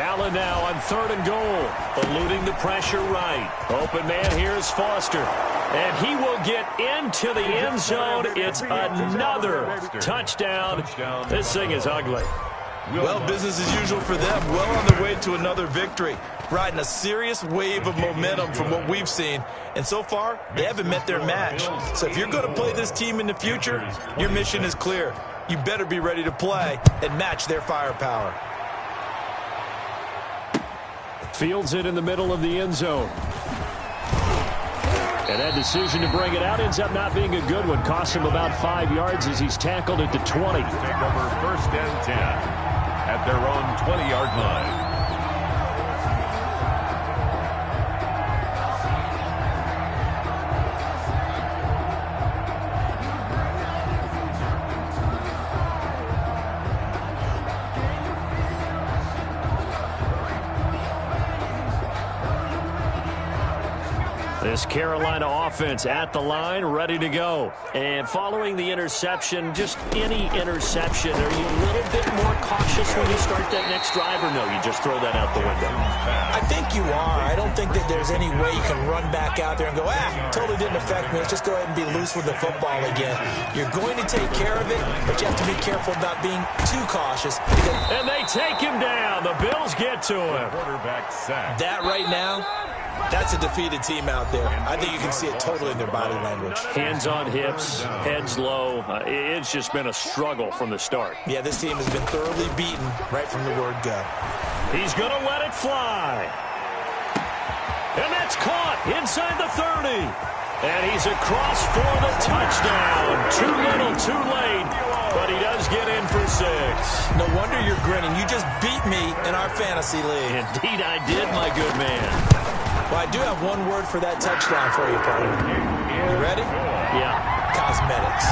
Allen now on 3rd and goal. Eluding the pressure right. Open man, here's Foster. And he will get into the end zone. It's another touchdown. This thing is ugly. Well, business as usual for them. Well on their way to another victory. Riding a serious wave of momentum from what we've seen. And so far, they haven't met their match. So if you're going to play this team in the future, your mission is clear. You better be ready to play and match their firepower. Fields it in the middle of the end zone. And that decision to bring it out ends up not being a good one. Cost him about 5 yards as he's tackled at the 20. Take over 1st and 10 at their own 20-yard line. This Carolina offense at the line, ready to go. And following the interception, just any interception, are you a little bit more cautious when you start that next drive, or no, you just throw that out the window? I think you are. I don't think that there's any way you can run back out there and go, totally didn't affect me. Let's just go ahead and be loose with the football again. You're going to take care of it, but you have to be careful about being too cautious. And they take him down. The Bills get to him. Quarterback sack. That right now, that's a defeated team out there. I think you can see it totally in their body language. Hands on hips, heads low. It's just been a struggle from the start. Yeah, this team has been thoroughly beaten right from the word go. He's going to let it fly. And that's caught inside the 30. And he's across for the touchdown. Too little, too late. But he does get in for 6. No wonder you're grinning. You just beat me in our fantasy league. Indeed I did, my good man. Well, I do have one word for that touchdown for you, partner. You ready? Yeah. Cosmetics.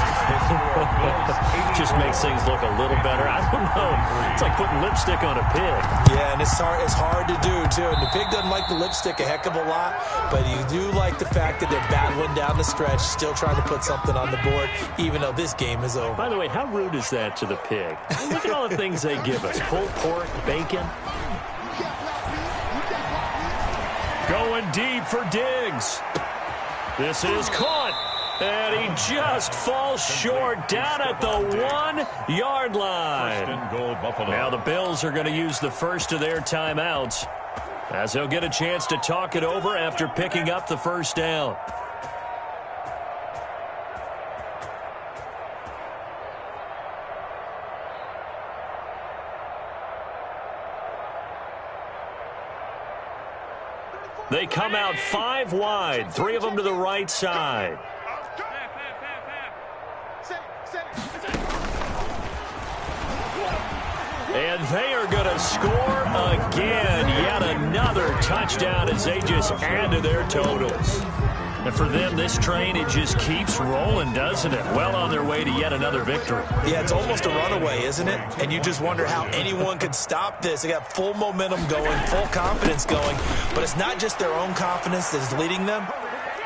Just makes things look a little better. I don't know. It's like putting lipstick on a pig. Yeah, and it's hard to do, too. And the pig doesn't like the lipstick a heck of a lot, but you do like the fact that they're battling down the stretch, still trying to put something on the board, even though this game is over. By the way, how rude is that to the pig? Look at all the things they give us. Pulled pork, bacon. Going deep for Diggs. This is caught. And he just falls short down at the 1-yard line. 1st and goal, Buffalo. Now the Bills are going to use the first of their timeouts as they'll get a chance to talk it over after picking up the 1st down. They come out 5 wide, 3 of them to the right side. And they are going to score again. Yet another touchdown as they just add to their totals. And for them, this train, it just keeps rolling, doesn't it? Well on their way to yet another victory. Yeah, it's almost a runaway, isn't it? And you just wonder how anyone could stop this. They got full momentum going, full confidence going. But it's not just their own confidence that's leading them.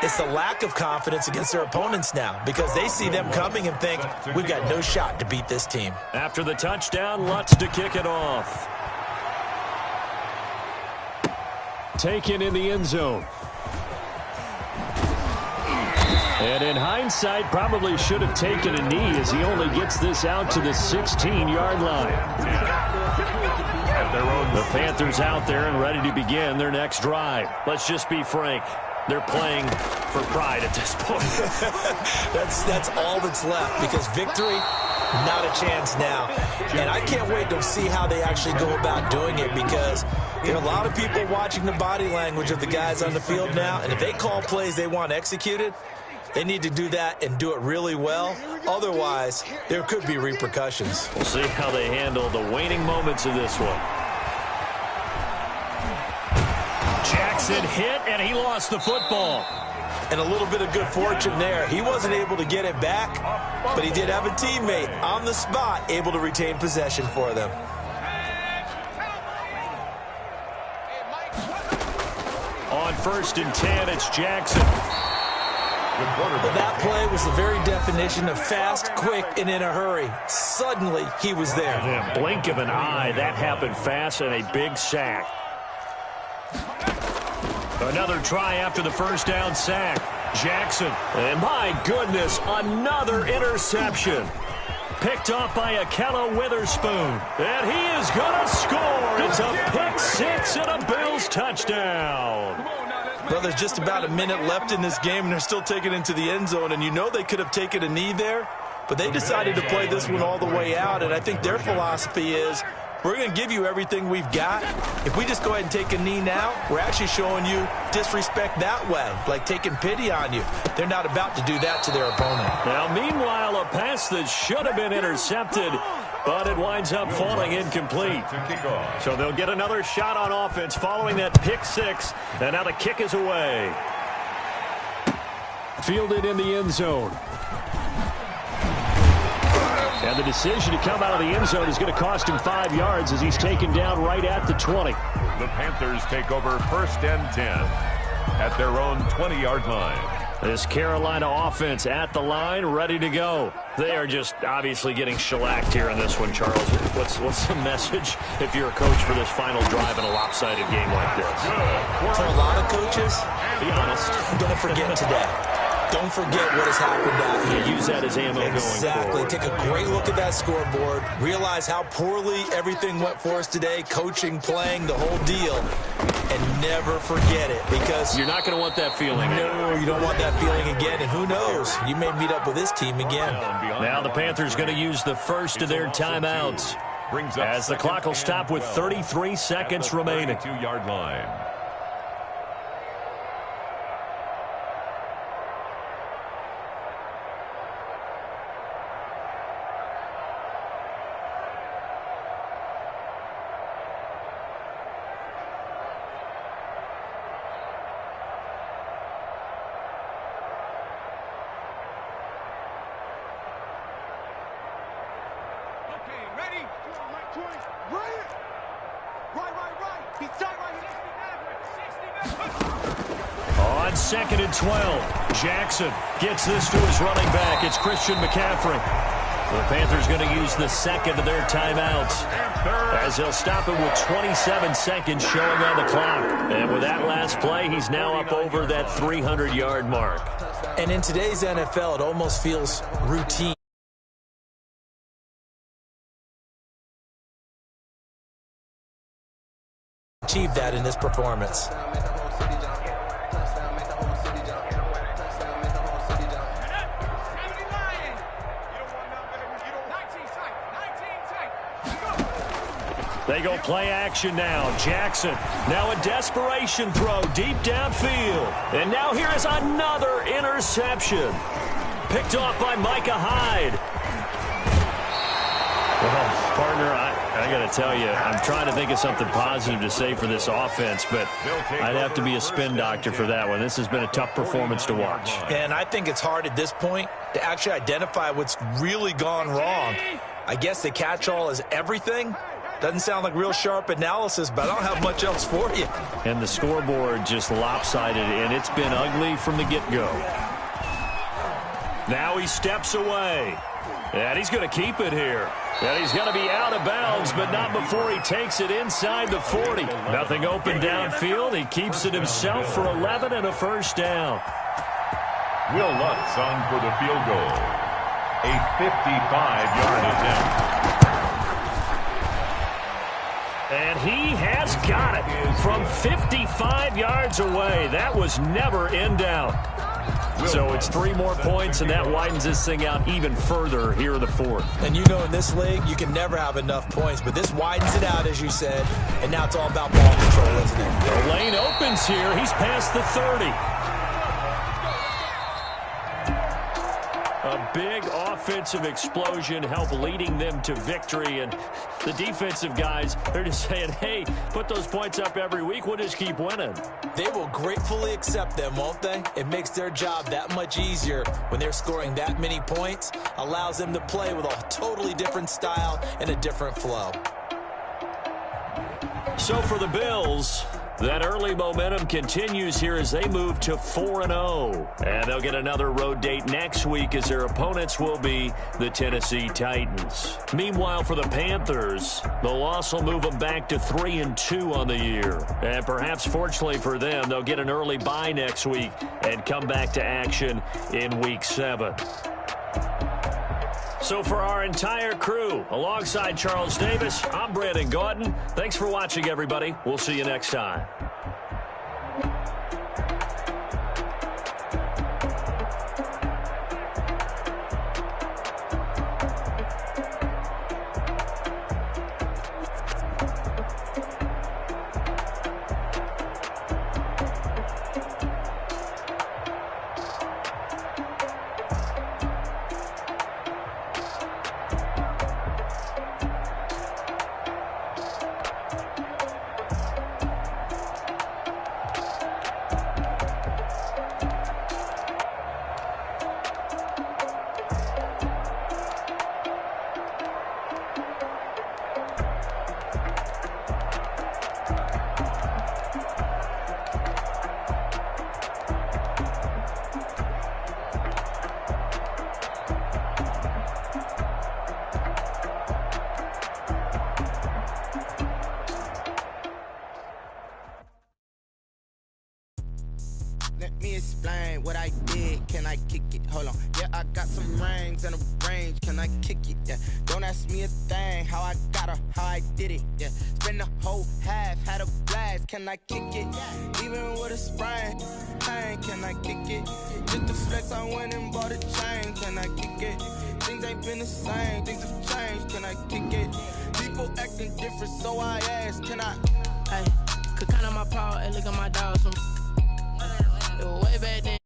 It's the lack of confidence against their opponents now because they see them coming and think, we've got no shot to beat this team. After the touchdown, Lutz to kick it off. Taken in the end zone. And in hindsight, probably should have taken a knee as he only gets this out to the 16-yard line. The Panthers out there and ready to begin their next drive. Let's just be frank. They're playing for pride at this point. That's all that's left because victory, not a chance now. And I can't wait to see how they actually go about doing it because there are a lot of people watching the body language of the guys on the field now. And if they call plays they want executed, they need to do that and do it really well. Otherwise, there could be repercussions. We'll see how they handle the waning moments of this one. Jackson hit, and he lost the football. And a little bit of good fortune there. He wasn't able to get it back, but he did have a teammate on the spot able to retain possession for them. On 1st and 10, it's Jackson. Well, that play was the very definition of fast, quick, and in a hurry. Suddenly, he was there. Yeah, blink of an eye, that happened fast and a big sack. Another try after the first down sack. Jackson, and my goodness, another interception. Picked off by Akella Witherspoon. And he is going to score. It's a pick six and a Bills touchdown. Well, there's just about a minute left in this game, and they're still taking it into the end zone. And you know they could have taken a knee there, but they decided to play this one all the way out. And I think their philosophy is, we're going to give you everything we've got. If we just go ahead and take a knee now, we're actually showing you disrespect that way, like taking pity on you. They're not about to do that to their opponent. Now, meanwhile, a pass that should have been intercepted, but it winds up falling incomplete. So they'll get another shot on offense following that pick six, and now the kick is away. Fielded in the end zone. And the decision to come out of the end zone is going to cost him 5 yards as he's taken down right at the 20. The Panthers take over 1st and 10 at their own 20-yard line. This Carolina offense at the line, ready to go. They are just obviously getting shellacked here in this one, Charles. What's the message if you're a coach for this final drive in a lopsided game like this? For a lot of coaches, be honest, don't forget today. Don't forget what has happened out here. Use that as ammo going forward. Take a great look at that scoreboard. Realize how poorly everything went for us today. Coaching, playing, the whole deal. And never forget it because you're not going to want that feeling. No, you don't want that feeling again. And who knows? You may meet up with this team again. Now the Panthers going to use the first of their timeouts as the clock will stop with 33 seconds remaining. 2-yard line. On 2nd and 12, Jackson gets this to his running back. It's Christian McCaffrey. The Panthers going to use the second of their timeouts as they'll stop it with 27 seconds showing on the clock. And with that last play, he's now up over that 300-yard mark. And in today's NFL, it almost feels routine. Achieve that in this performance. They go play action now. Jackson, now a desperation throw deep downfield. And now here is another interception. Picked off by Micah Hyde. Well, partner, I I got to tell you, I'm trying to think of something positive to say for this offense, but I'd have to be a spin doctor for that one. This has been a tough performance to watch. And I think it's hard at this point to actually identify what's really gone wrong. I guess the catch-all is everything. Doesn't sound like real sharp analysis, but I don't have much else for you. And the scoreboard just lopsided, and it's been ugly from the get-go. Now he steps away. And he's going to keep it here. And he's going to be out of bounds, but not before he takes it inside the 40. Nothing open downfield. He keeps it himself for 11 and a first down. Will Lutz on for the field goal. A 55-yard attempt. And he has got it from 55 yards away. That was never in doubt. So it's 3 more points, and that widens this thing out even further here in the 4th. And you know in this league, you can never have enough points, but this widens it out, as you said, and now it's all about ball control, isn't it? The lane opens here. He's past the 30. A big offensive explosion helped leading them to victory, and the defensive guys, they're just saying, hey, put those points up every week. We'll just keep winning. They will gratefully accept them, won't they? It makes their job that much easier when they're scoring that many points, allows them to play with a totally different style and a different flow. So for the Bills, that early momentum continues here as they move to 4-0. And they'll get another road date next week as their opponents will be the Tennessee Titans. Meanwhile, for the Panthers, the loss will move them back to 3-2 on the year. And perhaps fortunately for them, they'll get an early bye next week and come back to action in Week 7. So for our entire crew, alongside Charles Davis, I'm Brandon Gaudin. Thanks for watching, everybody. We'll see you next time. Let me explain what I did. Can I kick it? Hold on. Yeah, I got some rings and a range. Can I kick it? Yeah. Don't ask me a thing. How I got her, how I did it. Yeah. Spend the whole half, had a blast. Can I kick it? Even with a sprain. Pain, can I kick it? Just the flex, I went and bought a chain. Can I kick it? Things ain't been the same. Things have changed. Can I kick it? People acting different, so I ask. Can I? Hey, could count on my power and look at my dogs from. It was way back then.